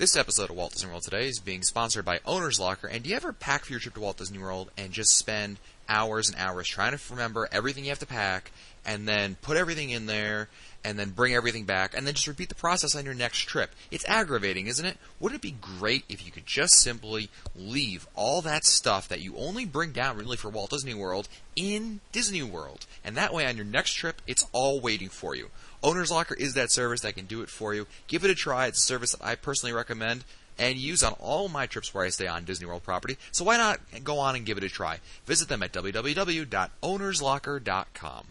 This episode of Walt Disney World Today is being sponsored by Owner's Locker. And do you ever pack for your trip to Walt Disney World and just spend hours and hours trying to remember everything you have to pack, and then put everything in there, and then bring everything back, and then just repeat the process on your next trip? It's aggravating, isn't it? Wouldn't it be great if you could just simply leave all that stuff that you only bring down really for Walt Disney World in Disney World? And that way on your next trip, it's all waiting for you. Owner's Locker is that service that can do it for you. Give it a try. It's a service that I personally recommend and use on all my trips where I stay on Disney World property. So why not go on and give it a try? Visit them at www.ownerslocker.com.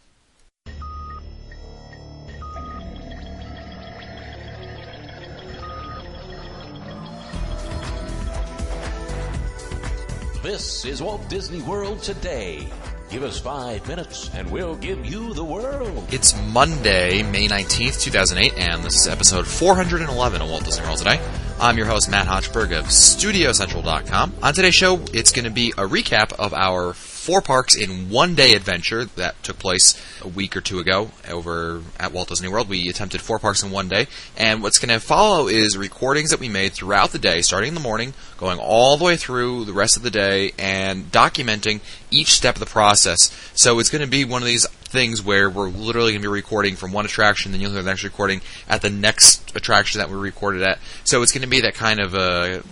This is Walt Disney World Today. Give us 5 minutes and we'll give you the world. It's Monday, May 19th, 2008, and this is episode 411 of Walt Disney World Today. I'm your host, Matt Hochberg of StudioCentral.com. On today's show, it's going to be a recap of our 4 parks in one-day adventure that took place a week or two ago over at Walt Disney World. We attempted 4 parks in one day, and what's going to follow is recordings that we made throughout the day, starting in the morning, going all the way through the rest of the day, and documenting each step of the process. So it's going to be one of these things where we're literally going to be recording from one attraction, then you'll hear the next recording at the next attraction that we recorded at. So it's going to be that kind of a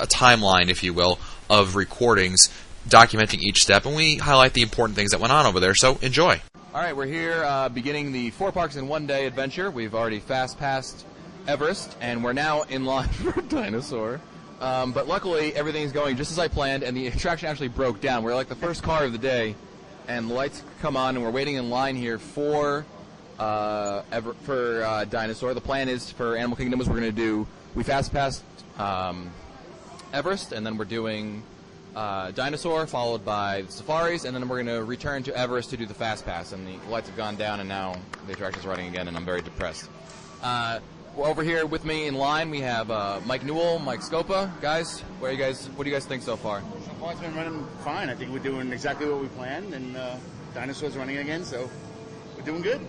timeline, if you will, of recordings documenting each step, and we highlight the important things that went on over there, so enjoy. All right, we're here beginning the 4 parks in one day adventure. We've already fast passed Everest, and we're now in line for Dinosaur. But luckily, everything's going just as I planned, and the attraction actually broke down. We're like the first car of the day, and the lights come on, and we're waiting in line here for Dinosaur. The plan is for Animal Kingdom is we fast passed Everest, and then we're doing Dinosaur, followed by the safaris, and then we're going to return to Everest to do the Fast Pass. And the lights have gone down, and now the attraction's running again, and I'm very depressed. Over here with me in line, we have Mike Newell, Mike Scopa. Guys, what do you guys think so far? So far, it's been running fine. I think we're doing exactly what we planned, and Dinosaur's running again, so we're doing good.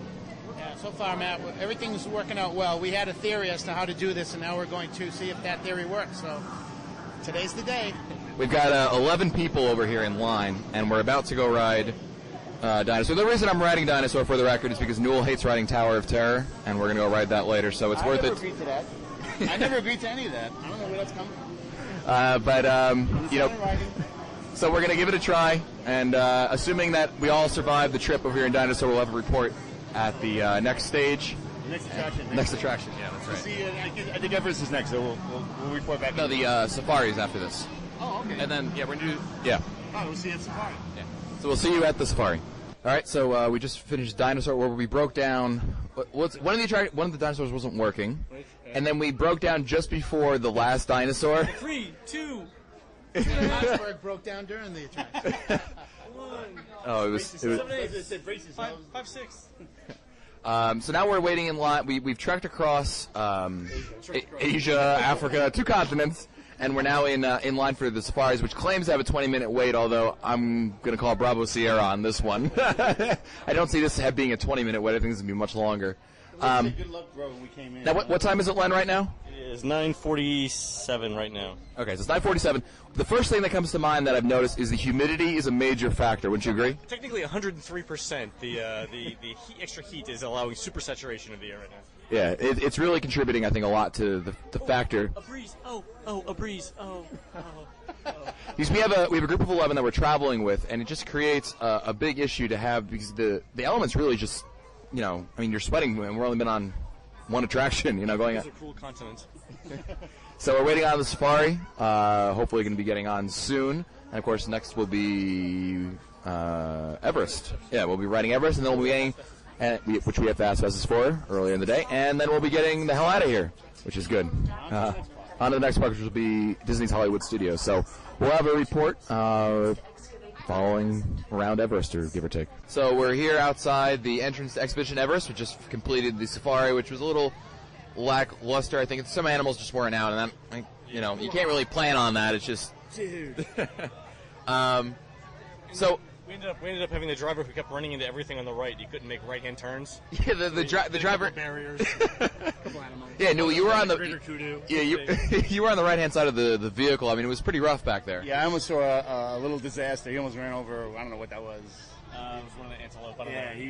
Yeah, so far, Matt, everything's working out well. We had a theory as to how to do this, and now we're going to see if that theory works. So today's the day. We've got 11 people over here in line, and we're about to go ride Dinosaur. The reason I'm riding Dinosaur, for the record, is because Newell hates riding Tower of Terror, and we're going to go ride that later, so it's worth it. I never agreed to that. I never agreed to any of that. I don't know where that's coming from. So we're going to give it a try, and assuming that we all survive the trip over here in Dinosaur, we'll have a report at the next stage. Next attraction. Next attraction, yeah, that's right. See, I think Everest is next, so we'll report back. No, the Safari's after this. Oh, okay. And then, yeah, we're going to do, yeah. Oh, we'll see you at Safari. Yeah. So we'll see you at the Safari. All right, so we just finished Dinosaur, where we broke down. One of the dinosaurs wasn't working, and then we broke down just before the last dinosaur. 3, 2. Iceberg broke down during the attraction. 1. Oh, it was 7, 8. 5, 6. So now we're waiting in line. We've trekked across Asia, Africa, 2 continents. And we're now in line for the safaris, which claims to have a 20-minute wait, although I'm going to call Bravo Sierra on this one. I don't see this being a 20-minute wait. I think this is going to be much longer. Good luck, bro, when we came in. Now, what time is it, Len, right now? It is 9:47 right now. Okay, so it's 9:47. The first thing that comes to mind that I've noticed is the humidity is a major factor. Wouldn't you agree? Technically 103%. The extra heat is allowing supersaturation of the air right now. Yeah, it's really contributing, I think, a lot to the factor. A breeze. Oh, a breeze. Oh. Because we have a group of 11 that we're traveling with, and it just creates a big issue to have, because the elements really just, you're sweating, and we've only been on one attraction, going on. Those are cool continents. So we're waiting on the safari. Hopefully going to be getting on soon. And, of course, next will be Everest. Yeah, we'll be riding Everest, and then we'll be getting, which we have fast passes for earlier in the day, and then we'll be getting the hell out of here, which is good. On to the next park, which will be Disney's Hollywood Studios. So we'll have a report following around Everest, or give or take. So we're here outside the entrance to Expedition Everest. We just completed the safari, which was a little lackluster. I think some animals just weren't out, and that, you can't really plan on that. It's just, dude. So We ended up having the driver who kept running into everything on the right. He couldn't make right-hand turns. Yeah, the driver. Barriers. A couple animals. Yeah, no, you were on the. Greater kudu. Yeah, you were on the right-hand side of the vehicle. I mean, it was pretty rough back there. Yeah, I almost saw a little disaster. He almost ran over. I don't know what that was. It was one of the antelope. I don't Yeah, know.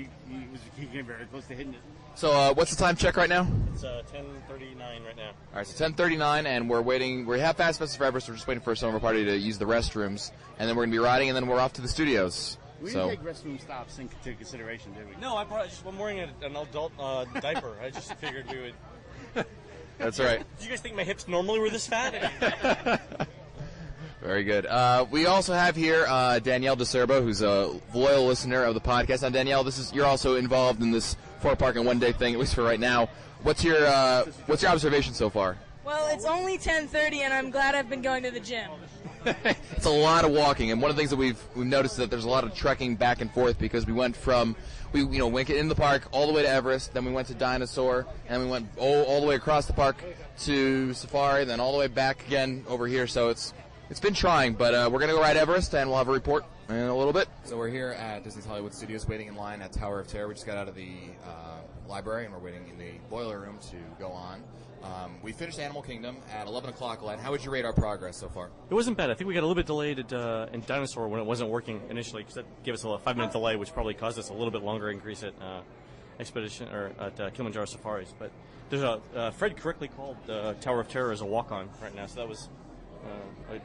he came very close to hitting it. So, what's the time check right now? It's 10:39 right now. All right, so 10:39, and we're waiting. We have Fast Fest Forever, so we're just waiting for some of our party to use the restrooms, and then we're gonna be riding, and then we're off to the studios. We So didn't take restroom stops into consideration, did we? No, I'm wearing an adult diaper. I just figured we would. that's right. Did you guys think my hips normally were this fat? Very good. We also have here Danielle DeSerbo, who's a loyal listener of the podcast. Now, Danielle, you're also involved in this 4-park and 1-day thing, at least for right now. What's your observation so far? Well, it's only 10:30, and I'm glad I've been going to the gym. It's a lot of walking, and one of the things that we've noticed is that there's a lot of trekking back and forth because we went went in the park all the way to Everest, then we went to Dinosaur, and we went all the way across the park to Safari, then all the way back again over here. So it's been trying, but we're gonna go ride Everest, and we'll have a report in a little bit. So we're here at Disney's Hollywood Studios, waiting in line at Tower of Terror. We just got out of the library, and we're waiting in the boiler room to go on. We finished Animal Kingdom at 11 o'clock, Len. How would you rate our progress so far? It wasn't bad. I think we got a little bit delayed in Dinosaur when it wasn't working initially, because that gave us a 5-minute delay, which probably caused us a little bit longer increase at Expedition or at Kilimanjaro Safaris. But there's Fred correctly called Tower of Terror as a walk-on right now, so that was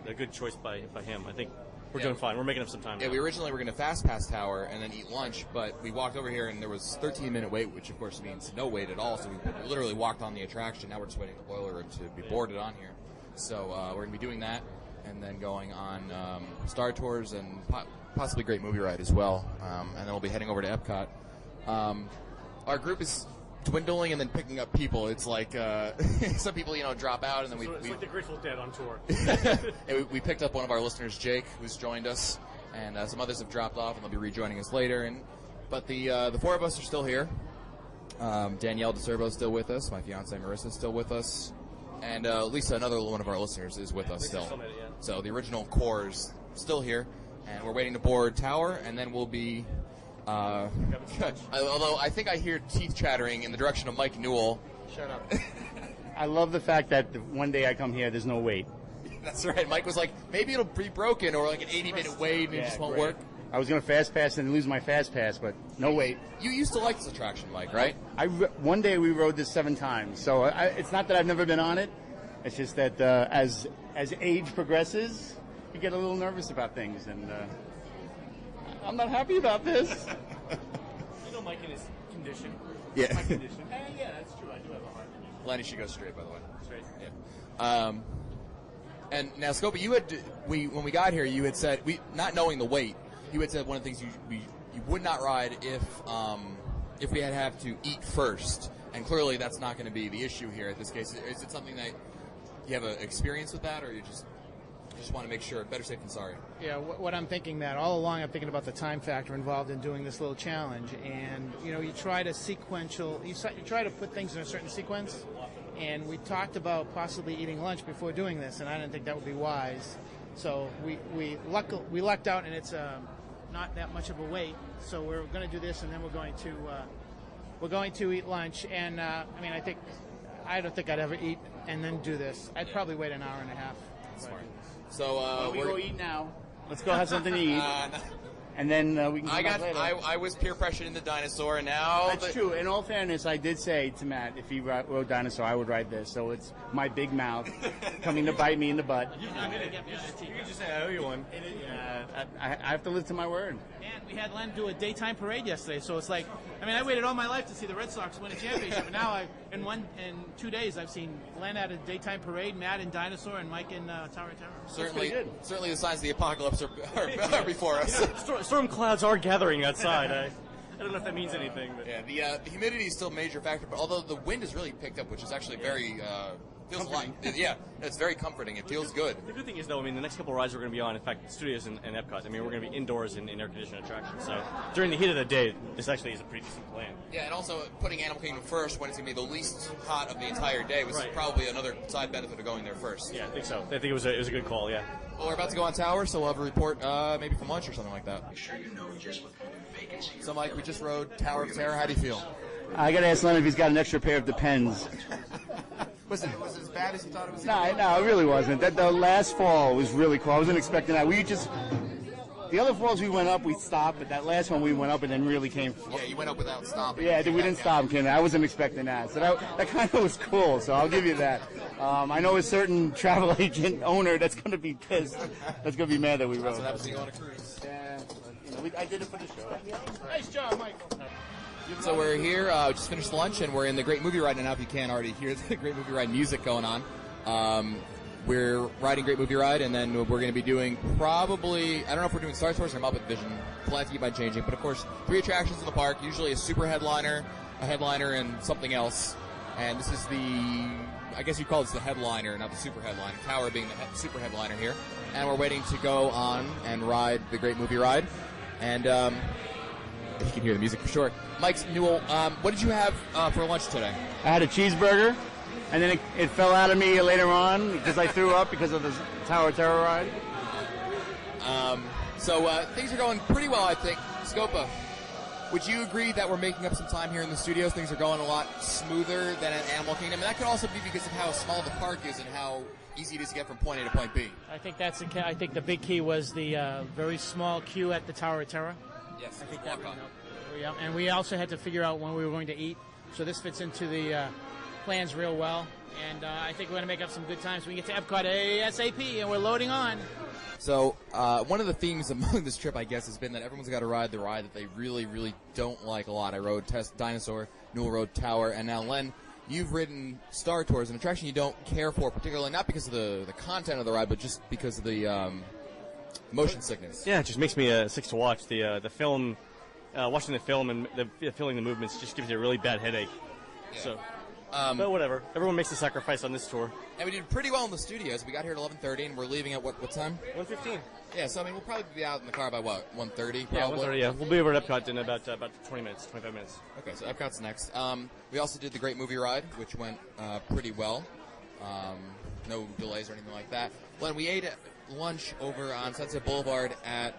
a good choice by him. I think we're doing fine. We're making up some time. Yeah, now. we originally were going to fast pass Tower and then eat lunch, but we walked over here and there was 13-minute wait, which of course means no wait at all. So we literally walked on the attraction. Now we're just waiting in the boiler room to be boarded on here. So we're going to be doing that and then going on Star Tours and possibly Great Movie Ride as well. And then we'll be heading over to Epcot. Our group is dwindling and then picking up people. It's like some people, drop out, and then It's like the Grateful Dead on tour. and we picked up one of our listeners, Jake, who's joined us, and some others have dropped off, and they'll be rejoining us later. But the four of us are still here. Danielle DeSerbo is still with us. My fiance Marissa is still with us, and Lisa, another one of our listeners, is with us still. Made it, yeah. So the original core is still here, and we're waiting to board Tower, and then we'll be. Although I think I hear teeth chattering in the direction of Mike Newell. Shut up. I love the fact that one day I come here, there's no wait. That's right. Mike was like, maybe it'll be broken or like an 80-minute wait and it just won't work. I was going to fast pass and lose my fast pass, but no wait. You used to like this attraction, Mike, right? One day we rode this 7 times, so it's not that I've never been on it. It's just that as age progresses, you get a little nervous about things, and I'm not happy about this. Mike in his condition. Yeah. My condition. Yeah, that's true. I do have a heart condition. Lenny should go straight, by the way. Straight. Yeah. And now, Scopey, when we got here, you had said, not knowing the weight, you had said one of the things you would not ride if we had to eat first, and clearly that's not going to be the issue here in this case. Is it something that you have an experience with that, or you just want to make sure, better safe than sorry? Yeah, what I'm thinking, Matt, all along I'm thinking about the time factor involved in doing this little challenge, and you try to you try to put things in a certain sequence, and we talked about possibly eating lunch before doing this, and I didn't think that would be wise. So we lucked out, and it's not that much of a wait. So we're going to do this, and then we're going to eat lunch, and I don't think I'd ever eat and then do this. I'd probably wait an hour and a half. Smart. So we go eat now. Let's go have something to eat, and then we can. I was peer pressured into Dinosaur, and now that's true. In all fairness, I did say to Matt, if he rode Dinosaur, I would ride this. So it's my big mouth coming to bite me in the butt. You can just say I owe you one. I have to live to my word. And we had Len do a daytime parade yesterday, so it's like, I waited all my life to see the Red Sox win a championship, and now in 2 days I've seen Len at a daytime parade, Matt in Dinosaur, and Mike in Tower of Terror. Certainly the signs of the apocalypse are before us. Storm clouds are gathering outside. I don't know if that means anything. But. Yeah, the humidity is still a major factor, but although the wind has really picked up, which is actually very Feels yeah, it's very comforting. It feels good. The good thing is, though, I mean, the next couple of rides we're going to be on, in fact, Studios and Epcot, I mean, we're going to be indoors in air-conditioned attractions. So during the heat of the day, this actually is a pretty decent plan. Yeah, and also putting Animal Kingdom first when it's going to be the least hot of the entire day was probably another side benefit of going there first. Yeah, I think so. I think it was a good call, yeah. Well, we're about to go on tower, so we'll have a report maybe from lunch or something like that. So, Mike, we just rode Tower of Terror. How do you feel? I got to ask Len if he's got an extra pair of Depends. Was it as bad as you thought it was? No, it really wasn't. The last fall was really cool. I wasn't expecting that. The other falls we went up, we stopped, but that last one we went up and then really came. Yeah, you went up without stopping. Yeah, we didn't stop, Ken. I wasn't expecting that. So that kind of was cool, so I'll give you that. I know a certain travel agent owner that's going to be pissed. That's going to be mad that we rode. That's what happens when you go on a cruise. Yeah, but, I did it for the show. Nice job, Michael. So we're here, just finished lunch, and we're in the Great Movie Ride. And now if you can't already hear the Great Movie Ride music going on. We're riding Great Movie Ride, and then we're going to be doing probably, I don't know if we're doing Star Tours or Muppet Vision. Plan to keep on changing. But, of course, 3 attractions in the park, usually a super headliner, a headliner, and something else. And this is I guess you'd call this the headliner, not the super headliner. Tower being the super headliner here. And we're waiting to go on and ride the Great Movie Ride. And if you can hear the music for sure. Mike Newell, what did you have for lunch today? I had a cheeseburger, and then it fell out of me later on because I threw up because of the Tower of Terror ride. So things are going pretty well, I think. Scopa, would you agree that we're making up some time here in the studios? Things are going a lot smoother than at Animal Kingdom, and that could also be because of how small the park is and how easy it is to get from point A to point B. I think I think the big key was the very small queue at the Tower of Terror. Yes, I think that would help. Yeah, and we also had to figure out when we were going to eat, so this fits into the plans real well. And I think we're going to make up some good times. We can get to Epcot ASAP, and we're loading on. So one of the themes among this trip, I guess, has been that everyone's got to ride the ride that they really, really don't like a lot. I rode Test Dinosaur, Newell rode Tower, and now Len, you've ridden Star Tours, an attraction you don't care for particularly, not because of the content of the ride, but just because of the motion sickness. Yeah, it just makes me sick to watch. The film, watching the film and feeling the movements just gives you a really bad headache. Yeah. So, but whatever. Everyone makes a sacrifice on this tour. And we did pretty well in the studios. We got here at 11:30, and we're leaving at what time? 1:15. Yeah, so I mean, we'll probably be out in the car by what, 1:30? Yeah, 1:30. Yeah, we'll be over at Epcot in about 20 minutes, 25 minutes. Okay, so Epcot's next. We also did the Great Movie Ride, which went pretty well. No delays or anything like that. Len, we ate at lunch over on Sunset Boulevard at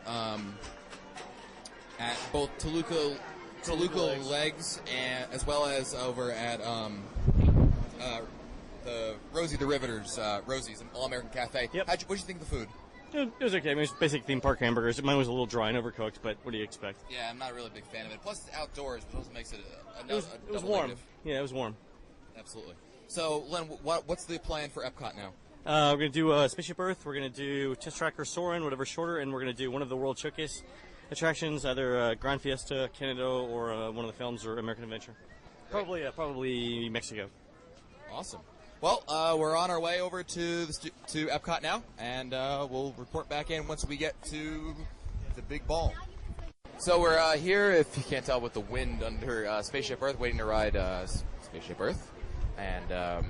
both Toluca Legs and as well as over at the Rosie the Riveter's Rosie's, an All-American Cafe. Yep. What did you think of the food? It was okay. I mean, it was basic theme park hamburgers. Mine was a little dry and overcooked, but what do you expect? Yeah, I'm not really a big fan of it. Plus, it's outdoors, which also makes it It was warm. Negative. Yeah, it was warm. Absolutely. So, Len, what's the plan for Epcot now? We're going to do Spaceship Earth. We're going to do Test Track or Soarin', whatever's shorter, and we're going to do one of the World Showcase attractions, either Grand Fiesta, Canada, or one of the films, or American Adventure. Probably Mexico. Awesome. Well, we're on our way over to to Epcot now, and we'll report back in once we get to the big ball. So we're here, if you can't tell, with the wind under Spaceship Earth, waiting to ride Spaceship Earth. And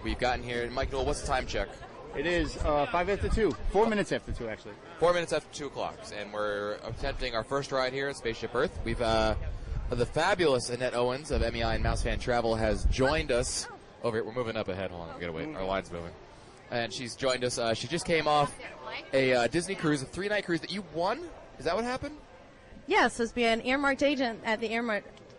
we've gotten here. Mike Newell, what's the time check? It is 5 after 2. 4 minutes after 2, actually. 4 minutes after 2 o'clock. And we're attempting our first ride here at Spaceship Earth. We've the fabulous Annette Owens of MEI and Mouse Fan Travel has joined us over here. We're moving up ahead. Hold on, we gotta wait. Our line's moving. And she's joined us. She just came off a Disney cruise, a 3-night cruise that you won. Is that what happened? Yes, supposed to be an earmarked agent at the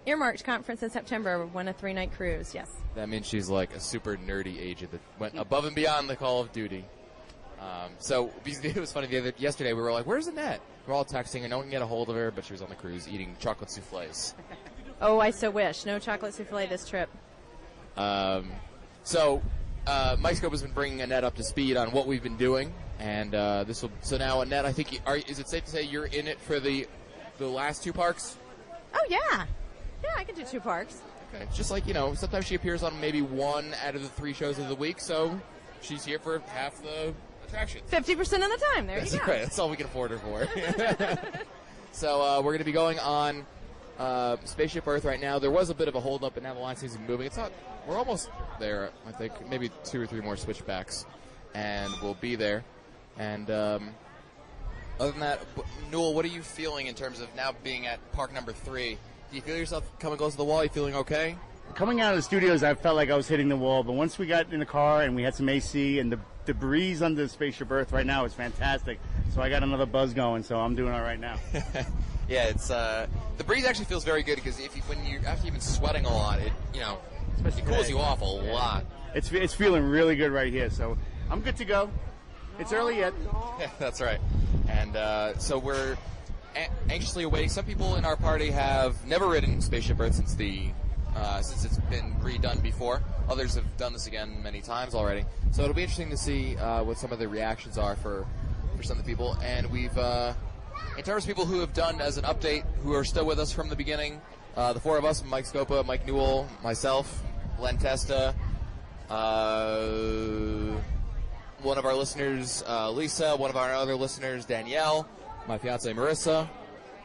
Earmarked Conference in September. Won a 3-night cruise, yes. That means she's like a super nerdy agent that went above and beyond the Call of Duty. So it was funny. Yesterday we were like, "Where's Annette?" We're all texting her. No one can get a hold of her, but she was on the cruise eating chocolate souffles. Oh, I so wish. No chocolate souffle this trip. So Mike Scope has been bringing Annette up to speed on what we've been doing, and so now Annette, I think, is it safe to say you're in it for the last 2 parks? Oh yeah, I can do 2 parks. Okay. Just like, sometimes she appears on maybe 1 out of the 3 shows of the week, so she's here for half the attractions. 50% of the time. There you go. Right. That's all we can afford her for. So we're going to be going on Spaceship Earth right now. There was a bit of a hold-up, but now the line seems to be moving. We're almost there. I think maybe 2 or 3 more switchbacks, and we'll be there. And other than that, Newell, what are you feeling in terms of now being at park number 3? Do you feel yourself coming close to the wall? Are you feeling okay? Coming out of the studios, I felt like I was hitting the wall, but once we got in the car and we had some AC and the breeze under the Spaceship Earth right now is fantastic. So I got another buzz going, so I'm doing all right now. Yeah, it's the breeze actually feels very good because after you've been sweating a lot, it cools you off a lot. It's feeling really good right here, so I'm good to go. It's early yet. Yeah, that's right. And so we're anxiously awaiting. Some people in our party have never ridden Spaceship Earth since it's been redone before. Others have done this again many times already. So it'll be interesting to see what some of the reactions are for some of the people. And we've, in terms of people who have done as an update, who are still with us from the beginning, the 4 of us, Mike Scopa, Mike Newell, myself, Len Testa, one of our listeners, Lisa, one of our other listeners, Danielle, my fiance, Marissa.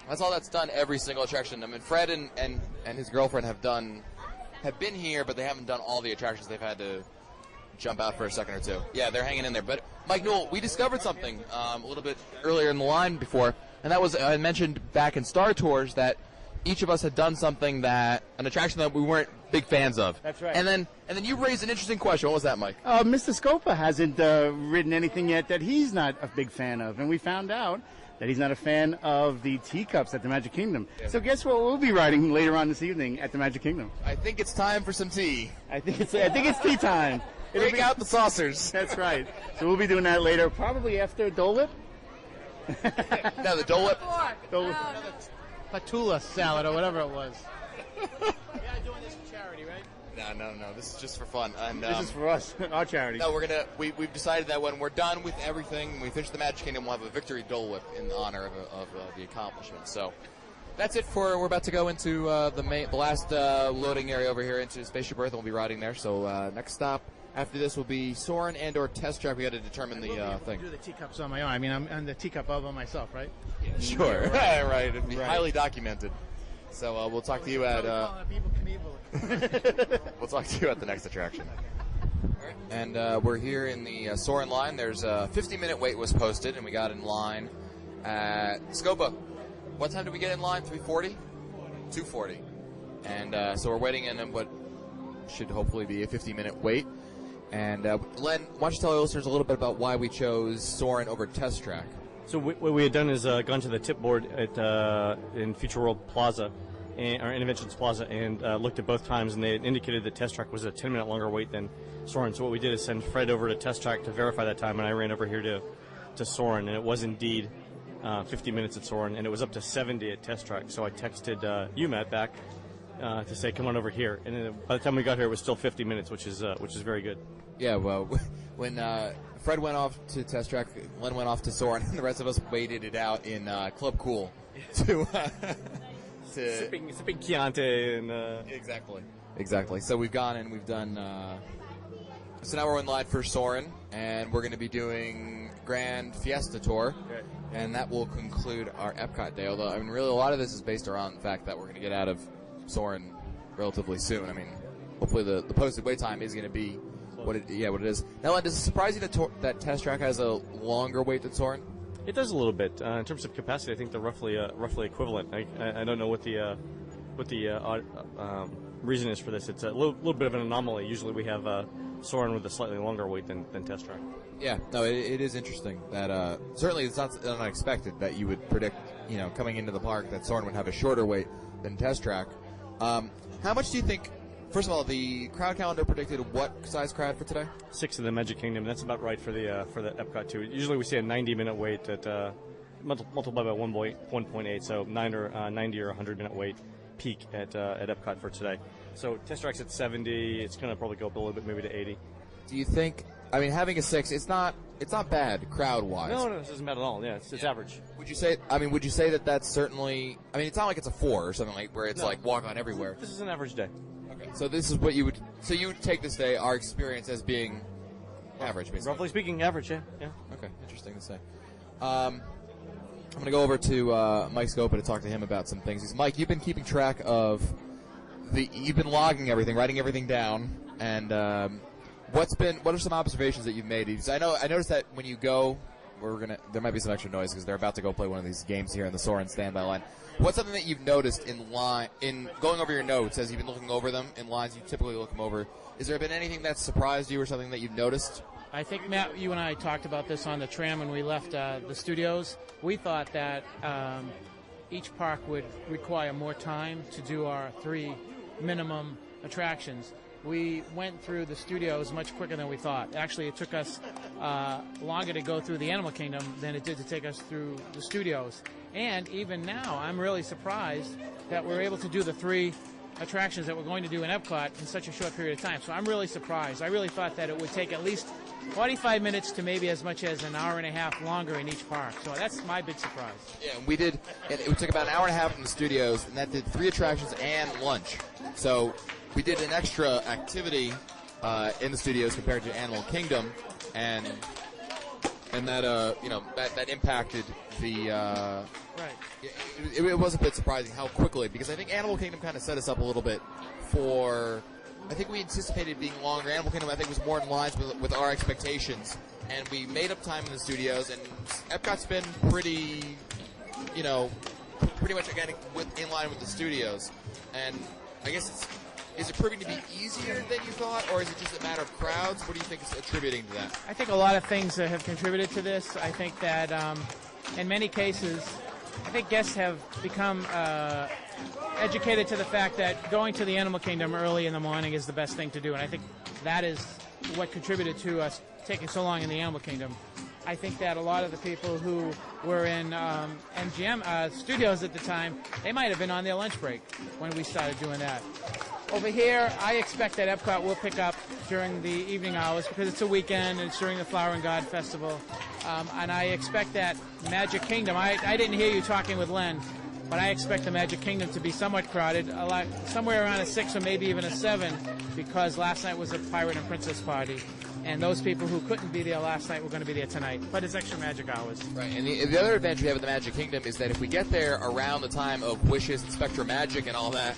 That's all that's done every single attraction. I mean, Fred and his girlfriend have been here, but they haven't done all the attractions. They've had to jump out for a second or two. Yeah, they're hanging in there. But, Mike Newell, we discovered something a little bit earlier in the line before, and that was, I mentioned back in Star Tours that each of us had done something an attraction that we weren't big fans of. That's right. And then you raised an interesting question. What was that, Mike? Mr. Scopa hasn't ridden anything yet that he's not a big fan of, and we found out that he's not a fan of the teacups at the Magic Kingdom. Yeah. So guess what we'll be riding later on this evening at the Magic Kingdom? I think it's time for some tea. I think it's tea time. Break out the saucers. That's right. So we'll be doing that later, probably after Dole Whip. No, the Dole Whip. Dole Whip. Patula salad or whatever it was. You're not doing this for charity, right? No. This is just for fun. And, this is for us, our charity. No, we've decided that when we're done with everything, when we finish the Magic Kingdom, we'll have a victory Dole Whip in honor of the accomplishment. So that's it we're about to go into the last loading area over here into Spaceship Earth, and we'll be riding there. So next stop after this will be Soarin' and/or Test Track. We got to determine the thing. Do the teacups on my own. I mean, I'm the teacup of myself, right? Yeah, sure. Yeah, right. It'd be highly documented. So we'll talk to you at. We'll talk to you at the next attraction. And we're here in the Soarin' line. There's a 50-minute wait was posted, and we got in line at Scopa. What time did we get in line? 3:40? 2:40. And so we're waiting in what should hopefully be a 50-minute wait. And Len, why don't you tell our listeners a little bit about why we chose Soarin' over Test Track? So what we had done is gone to the tip board in Future World Plaza, or Innovations Plaza, and looked at both times, and they had indicated that Test Track was a 10-minute longer wait than Soarin'. So what we did is send Fred over to Test Track to verify that time, and I ran over here to Soarin', and it was indeed 50 minutes at Soarin', and it was up to 70 at Test Track. So I texted you, Matt, back to say, come on over here. And then by the time we got here, it was still 50 minutes, which is very good. Yeah, well, when Fred went off to Test Track, Len went off to Soarin', and the rest of us waited it out in Club Cool to sipping Chianti and exactly. So we've gone and we've done. So now we're in line for Soarin', and we're going to be doing Grand Fiesta Tour, and that will conclude our Epcot day. Although, I mean, really, a lot of this is based around the fact that we're going to get out of Soarin' relatively soon. I mean, hopefully the posted wait time is going to be what it is. Now, Len, does it surprise you that Test Track has a longer wait than Soarin'? It does a little bit. In terms of capacity, I think they're roughly equivalent. I don't know what the reason is for this. It's a little bit of an anomaly. Usually we have Soarin' with a slightly longer wait than Test Track. Yeah, no, it is interesting that certainly it's not unexpected that you would predict, coming into the park that Soarin' would have a shorter wait than Test Track. How much do you think? First of all, the crowd calendar predicted what size crowd for today? 6 in the Magic Kingdom. That's about right for the Epcot too. Usually we see a 90-minute wait at multiplied by 1.8, so 90 or 100-minute wait peak at Epcot for today. So Test Track's at 70. It's going to probably go up a little bit, maybe to 80. Do you think? I mean, having a 6, it's not bad crowd-wise. No, this isn't bad at all. Yeah, it's average. Would you say that that's certainly? I mean, it's not like it's a 4 or something like where it's like walk on everywhere. This is an average day. Okay, so this is what you would. So you would take this day, our experience, as being average, basically. Roughly speaking, average. Yeah. Okay, interesting to say. I'm going to go over to Mike Scopa to talk to him about some things. Mike, you've been keeping track of you've been logging everything, writing everything down, and what are some observations that you've made? Because I noticed that when you go, there might be some extra noise because they're about to go play one of these games here in the Soren standby line. What's something that you've noticed in going over your notes as you've been looking over them in lines you typically look them over? Is there been anything that surprised you or something that you've noticed? I think, Matt, you and I talked about this on the tram when we left the studios. We thought that each park would require more time to do our 3 minimum attractions. We went through the studios much quicker than we thought. Actually, it took us longer to go through the Animal Kingdom than it did to take us through the studios. And even now, I'm really surprised that we're able to do the 3 attractions that we're going to do in Epcot in such a short period of time. So I'm really surprised. I really thought that it would take at least 45 minutes to maybe as much as an hour and a half longer in each park. So that's my big surprise. Yeah, and we did, and it took about an hour and a half in the studios, and that did 3 attractions and lunch. So we did an extra activity in the studios compared to Animal Kingdom, and that impacted the. Right. It was a bit surprising how quickly, because I think Animal Kingdom kind of set us up a little bit for. I think we anticipated being longer. Animal Kingdom, I think, was more in line with our expectations, and we made up time in the studios. And Epcot's been pretty much again in line with the studios. And I guess is it proving to be easier than you thought, or is it just a matter of crowds? What do you think is attributing to that? I think a lot of things have contributed to this. I think that in many cases, I think guests have become educated to the fact that going to the Animal Kingdom early in the morning is the best thing to do, and I think that is what contributed to us taking so long in the Animal Kingdom. I think that a lot of the people who were in MGM studios at the time, they might have been on their lunch break when we started doing that. Over here, I expect that Epcot will pick up during the evening hours because it's a weekend and it's during the Flower and God Festival. And I expect that Magic Kingdom, I didn't hear you talking with Len, but I expect the Magic Kingdom to be somewhat crowded, somewhere around a 6 or maybe even a 7, because last night was a Pirate and Princess party. And those people who couldn't be there last night were going to be there tonight. But it's extra magic hours. Right, and the other advantage we have at the Magic Kingdom is that if we get there around the time of Wishes and Spectrum Magic and all that,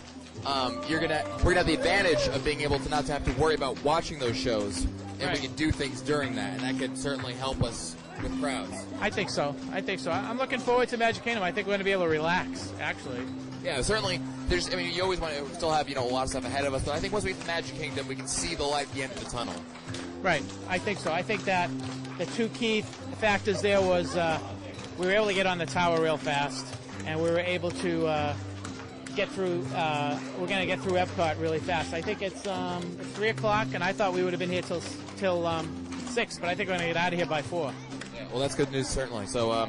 we're gonna have the advantage of being able to not have to worry about watching those shows, and right. We can do things during that, and that could certainly help us with crowds. I think so. I'm looking forward to Magic Kingdom. I think we're going to be able to relax, actually. Yeah, certainly. You always want to still have a lot of stuff ahead of us, but I think once we get to Magic Kingdom, we can see the light at the end of the tunnel. Right, I think so. I think that the 2 key factors there was we were able to get on the tower real fast, and we were able to get through. We're going to get through Epcot really fast. I think it's 3 o'clock, and I thought we would have been here till 6, but I think we're going to get out of here by 4. Yeah, well, that's good news, certainly. So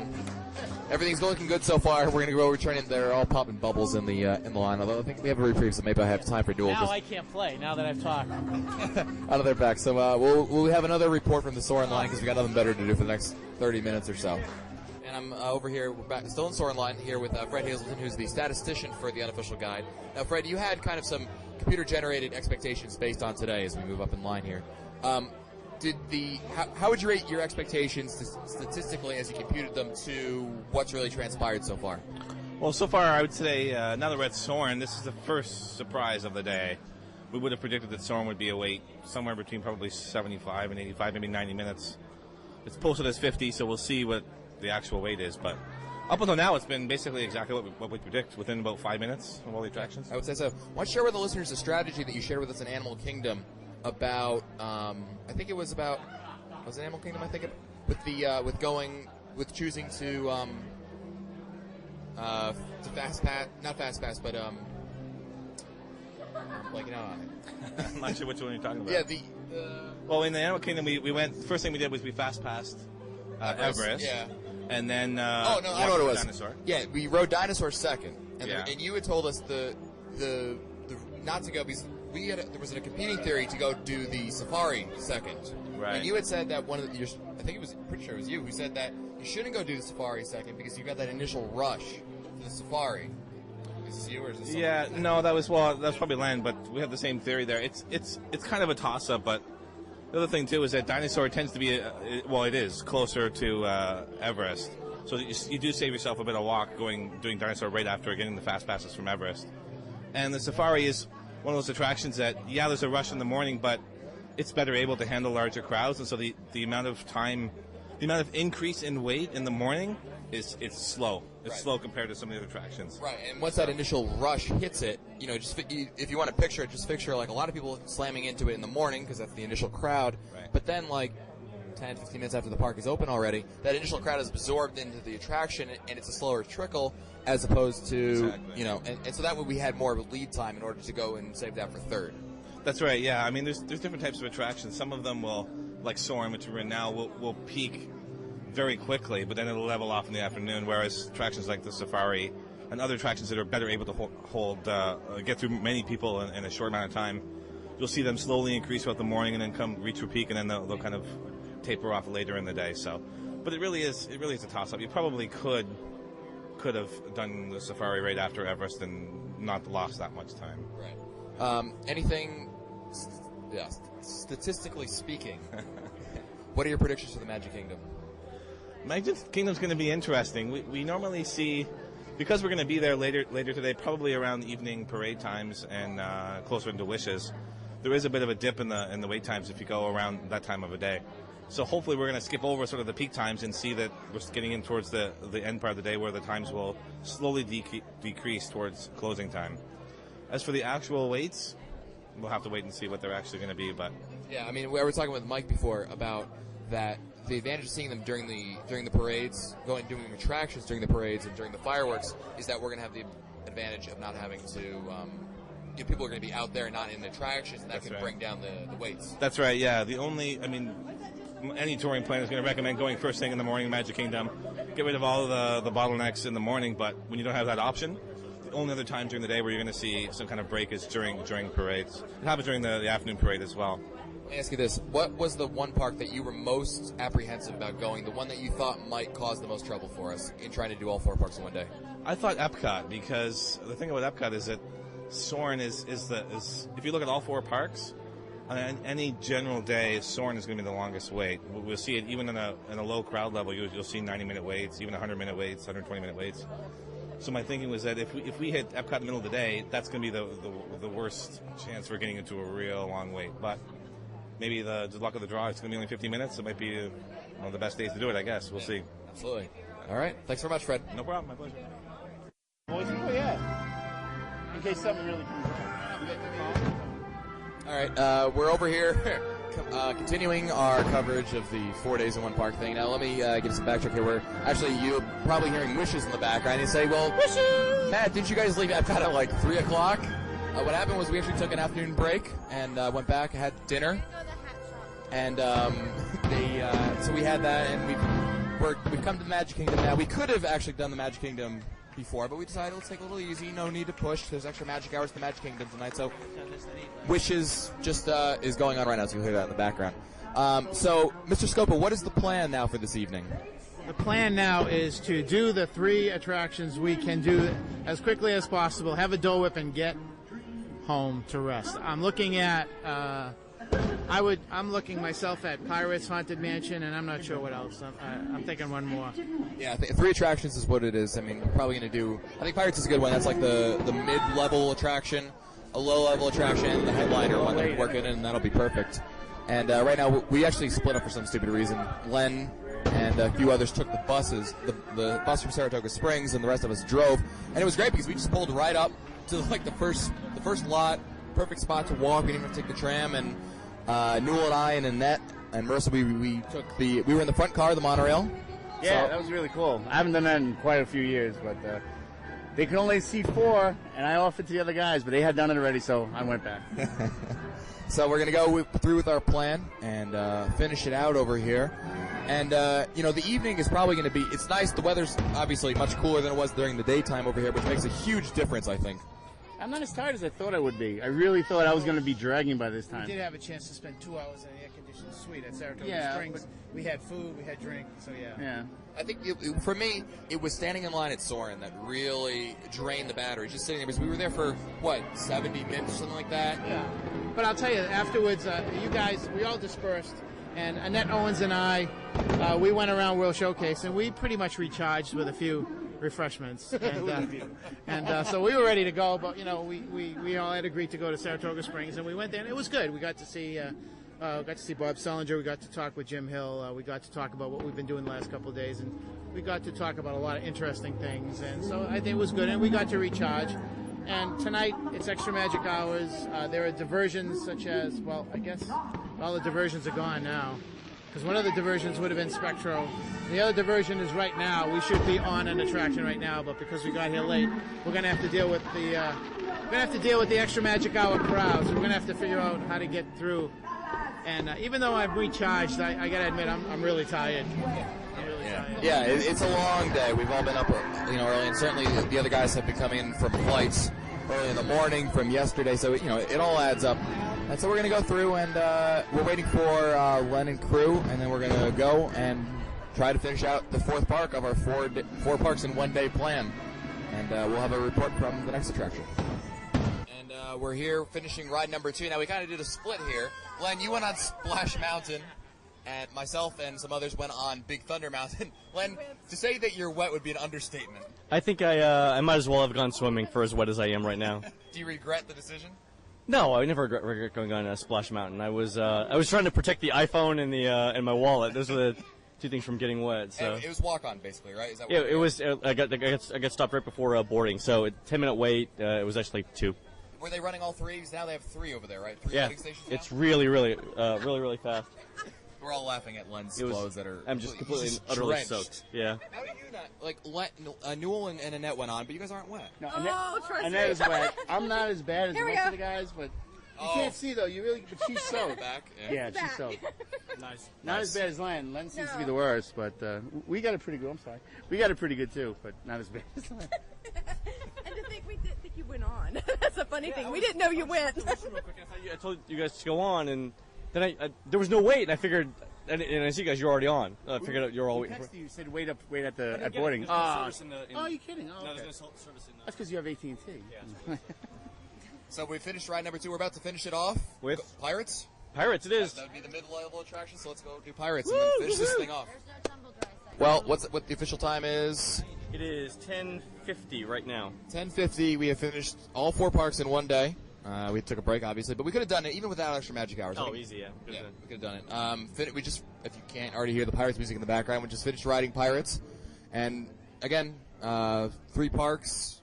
everything's looking good so far. We're going to go returning. They're all popping bubbles in the line. Although I think we have a reprieve, so maybe I have time for duel. Now I can't play. Now that I've talked. Out of their back. So we'll have another report from the Soren line because we got nothing better to do for the next 30 minutes or so. And I'm over here. We're back, still in Soren line here with Fred Hazelton, who's the statistician for the unofficial guide. Now, Fred, you had kind of some computer-generated expectations based on today as we move up in line here. How would you rate your expectations statistically as you computed them to what's really transpired so far? Well, so far I would say now that we're at Soren, this is the first surprise of the day. We would have predicted that Soren would be a wait somewhere between probably 75 and 85, maybe 90 minutes. It's posted as 50, so we'll see what the actual wait is. But up until now, it's been basically exactly what we predict within about 5 minutes of all the attractions. I would say so. Why don't you share with the listeners the strategy that you shared with us in Animal Kingdom about, I think it was about, was it Animal Kingdom, I think, with choosing to fast pass, not fast pass, but, I'm blanking out on it. I'm not sure which one you're talking about. Yeah, well, in the Animal Kingdom, we went, first thing we did was we fast passed Everest. Yeah. And then, I know what it was. Dinosaur. Yeah, we rode Dinosaur second. And, yeah. And you had told us the not to go because there was a competing theory to go do the safari second. Right. And you had said that I think it was, pretty sure it was you who said that you shouldn't go do the safari second because you got that initial rush to the safari. Is this you or is this someone else? No, that was probably Len, but we have the same theory there. It's kind of a toss up, but the other thing too is that Dinosaur tends to be it is closer to Everest, so you do save yourself a bit of walk doing Dinosaur right after getting the fast passes from Everest. And the safari is one of those attractions that, yeah, there's a rush in the morning, but it's better able to handle larger crowds, and so the amount of time, the amount of increase in wait in the morning it's slow. It's slow compared to some of the other attractions. Right, and once that initial rush hits it, just if you want to picture it, just picture like a lot of people slamming into it in the morning because that's the initial crowd. Right. But then like 10, 15 minutes after the park is open already, that initial crowd is absorbed into the attraction, and it's a slower trickle as opposed to, and so that way we had more of a lead time in order to go and save that for third. That's right, yeah. I mean, there's different types of attractions. Some of them will, like Soarin', which we're in now, will peak very quickly, but then it'll level off in the afternoon, whereas attractions like the Safari and other attractions that are better able to get through many people in a short amount of time, you'll see them slowly increase throughout the morning and then reach a peak, and then they'll kind of taper off later in the day. So, but it really is a toss-up. You probably could have done the Safari right after Everest and not lost that much time. Right. Anything, statistically speaking, what are your predictions for the Magic Kingdom? Magic Kingdom's going to be interesting. We normally see, because we're going to be there later today, probably around evening parade times and closer into Wishes. There is a bit of a dip in the wait times if you go around that time of a day. So hopefully we're going to skip over sort of the peak times and see that we're getting in towards the end part of the day where the times will slowly decrease towards closing time. As for the actual waits, we'll have to wait and see what they're actually going to be. But yeah, I mean, we were talking with Mike before about that. The advantage of seeing them during the parades, doing attractions during the parades and during the fireworks, is that we're going to have the advantage of not having to. People are going to be out there and not in the attractions, and that can bring down the waits. That's right. Yeah. Any touring plan is going to recommend going first thing in the morning, Magic Kingdom. Get rid of all the bottlenecks in the morning, but when you don't have that option, the only other time during the day where you're going to see some kind of break is during parades. It happens during the afternoon parade as well. Let me ask you this. What was the one park that you were most apprehensive about going, the one that you thought might cause the most trouble for us in trying to do all 4 parks in one day? I thought Epcot, because the thing about Epcot is that Soarin' is if you look at all 4 parks, on any general day, Soarin' is going to be the longest wait. We'll see it even in a low crowd level. You'll see 90-minute waits, even 100-minute waits, 120-minute waits. So my thinking was that if we hit Epcot in the middle of the day, that's going to be the worst chance for getting into a real long wait. But maybe the luck of the draw, it's going to be only 50 minutes. It might be one of the best days to do it, I guess. We'll see. Absolutely. All right. Thanks very much, Fred. No problem. My pleasure. Oh, yeah. In case something really comes up. All right. We're over here continuing our coverage of the 4 days in one park thing. Now, let me give some backtrack here. We're actually, you're probably hearing wishes in the background. You say, well, wishes! Matt, didn't you guys leave Epcot at like 3 o'clock? What happened was we actually took an afternoon break and went back, had dinner. And so we had that, and we've come to the Magic Kingdom now. We could have actually done the Magic Kingdom before, but we decided let's take it a little easy. No need to push. There's extra magic hours at the Magic Kingdom tonight, so Wishes just is going on right now, so you'll hear that in the background. So, Mr. Scopa, what is the plan now for this evening? The plan now is to do the 3 attractions we can do as quickly as possible, have a Dole Whip, and get home to rest. I'm looking at I'm looking myself at Pirates, Haunted Mansion, and I'm not sure what else. I'm thinking one more. Yeah, I think 3 attractions is what it is. I mean, we're probably going to do. I think Pirates is a good one. That's like the mid-level attraction, a low-level attraction, the headliner one that we work in, and that'll be perfect. And right now, we actually split up for some stupid reason. Len and a few others took the buses, the bus from Saratoga Springs, and the rest of us drove. And it was great because we just pulled right up to like the first lot, perfect spot to walk. We didn't even take the tram, and Newell and I and Annette and Marissa, we were in the front car of the monorail. Yeah, that was really cool. I haven't done that in quite a few years, but they could only seat 4, and I offered to the other guys, but they had done it already, so I went back. So we're going to go through with our plan and finish it out over here. And, the evening is probably going to be, it's nice. The weather's obviously much cooler than it was during the daytime over here, which makes a huge difference, I think. I'm not as tired as I thought I would be. I really thought I was going to be dragging by this time. We did have a chance to spend 2 hours in an air-conditioned suite at Saratoga Springs. We had food, we had drink, so yeah. I think for me, it was standing in line at Soarin' that really drained the battery. Just sitting there, because we were there for, 70 minutes or something like that? Yeah. But I'll tell you, afterwards, you guys, we all dispersed, and Annette Owens and I, we went around World Showcase, and we pretty much recharged with a few refreshments, and so we were ready to go. But we all had agreed to go to Saratoga Springs, and we went there, and it was good. We got to see Bob Sellinger. We got to talk with Jim Hill. We got to talk about what we've been doing the last couple of days, and we got to talk about a lot of interesting things. And so I think it was good, and we got to recharge. And tonight, it's Extra Magic Hours. There are diversions such as, well, I guess all the diversions are gone now, because one of the diversions would have been Spectro. The other diversion is right now. We should be on an attraction right now, but because we got here late, we're going to have to deal with the Extra Magic Hour crowd. So we're going to have to figure out how to get through. And even though I've recharged, I got to admit I'm really tired. Yeah, it's a long day. We've all been up, early, and certainly the other guys have been coming in from flights early in the morning from yesterday. So it all adds up. And so we're going to go through, and we're waiting for Len and crew, and then we're going to go and try to finish out the fourth park of our four parks in 1 day plan. And we'll have a report from the next attraction. And we're here finishing ride number 2. Now we kind of did a split here. Len, you went on Splash Mountain. And myself and some others went on Big Thunder Mountain. Len, to say that you're wet would be an understatement. I think I might as well have gone swimming for as wet as I am right now. Do you regret the decision? No, I never regret going on Splash Mountain. I was trying to protect the iPhone and and my wallet. Those were the two things from getting wet. So and it was walk on basically, right? Is that yeah, it was. I got stopped right before boarding, so 10-minute wait. It was actually 2. Were they running all 3? Because now they have 3 over there, right? 3 yeah, waiting stations now? It's really fast. We're all laughing at Len's clothes that are. I'm just completely, utterly soaked. Yeah. How are you not? Newell and Annette went on, but you guys aren't wet. No, trust Annette me. is wet. I'm not as bad as the Here we rest go. of the guys, but you can't see though. But she's soaked. Back. Yeah, she's soaked. Nice. Not as bad as Len. Len seems to be the worst, but we got it pretty good. I'm sorry. We got it pretty good too, but not as bad as Len. And to think we didn't think you went on. That's a funny thing. We didn't know you went. I told you guys to go on, and then I there was no wait, and I figured. And I see you guys, you're already on. I figured out you're all waiting for. You said wait at boarding. Oh, you're kidding? Oh, okay. There's no service in That's because you have AT&T. Yeah. So we finished ride number 2. We're about to finish it off with Pirates. Pirates, it is. That would be the mid-level attraction. So let's go do Pirates and then finish this thing off. Well, what the official time is? It is 10:50 right now. 10:50. We have finished all 4 parks in 1 day. We took a break, obviously, but we could have done it even without Extra Magic Hours. Oh, easy, yeah. Yeah, we could have done it. We just, if you can't already hear the Pirates music in the background, we just finished riding Pirates, and again, 4 parks,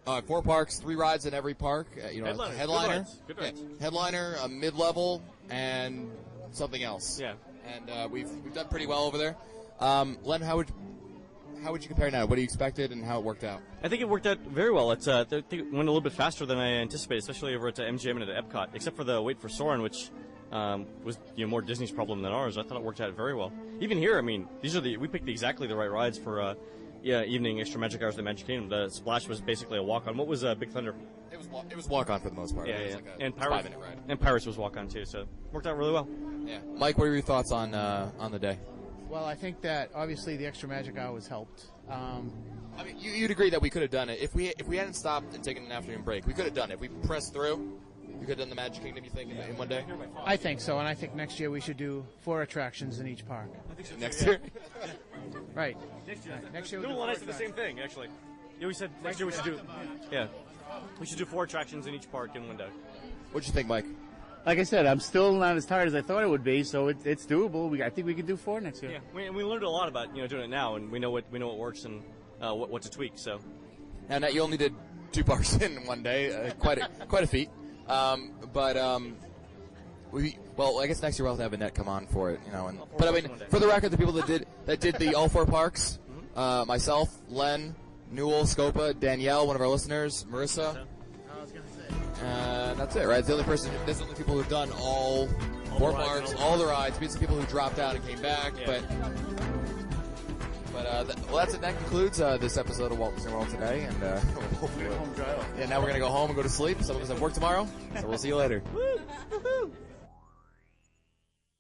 3 rides in every park. Headliner, Good rides. headliner, a mid-level, and something else. Yeah. And we've done pretty well over there. Len, how would you compare now? What do you expected and how it worked out? I think it worked out very well. I think it went a little bit faster than I anticipated, especially over at MGM and at Epcot, except for the wait for Soarin', which was more Disney's problem than ours. I thought it worked out very well. Even here, I mean, we picked exactly the right rides for evening Extra Magic Hours at Magic Kingdom. The Splash was basically a walk-on. What was Big Thunder? It was walk-on for the most part. Yeah, It was yeah. like a And Pirates, 5-minute ride. and Pirates was walk-on too, so worked out really well. Yeah. Mike, what are your thoughts on the day? Well, I think that obviously the Extra Magic Hours helped. I mean, you'd agree that we could have done it if we hadn't stopped and taken an afternoon break. We could have done it. If we pressed through, we could have done the Magic Kingdom. You think in 1 day? I think so, and I think next year we should do 4 attractions in each park. Next year. Right. Next year we'll do the same thing, actually. Yeah, we said next year we should do. Yeah, we should do 4 attractions in each park in 1 day. What'd you think, Mike? Like I said, I'm still not as tired as I thought it would be, so it's doable. I think we could do 4 next year. Yeah, we learned a lot about doing it now, and we know what works and what to tweak. So, and you only did 2 parks in 1 day, quite a feat. I guess next year we'll have to have Annette come on for it, But I mean, for the record, the people that did the all 4 parks, myself, Len, Newell, Scopa, Danielle, one of our listeners, Marissa. That's it, right? That's the only people who've done all 4 parks, all the rides. We had some people who dropped out and came back, Yeah. that's it. That concludes this episode of Walt Disney World today, and now we're gonna go home and go to sleep. Some of us have work tomorrow, so we'll see you later. Woo!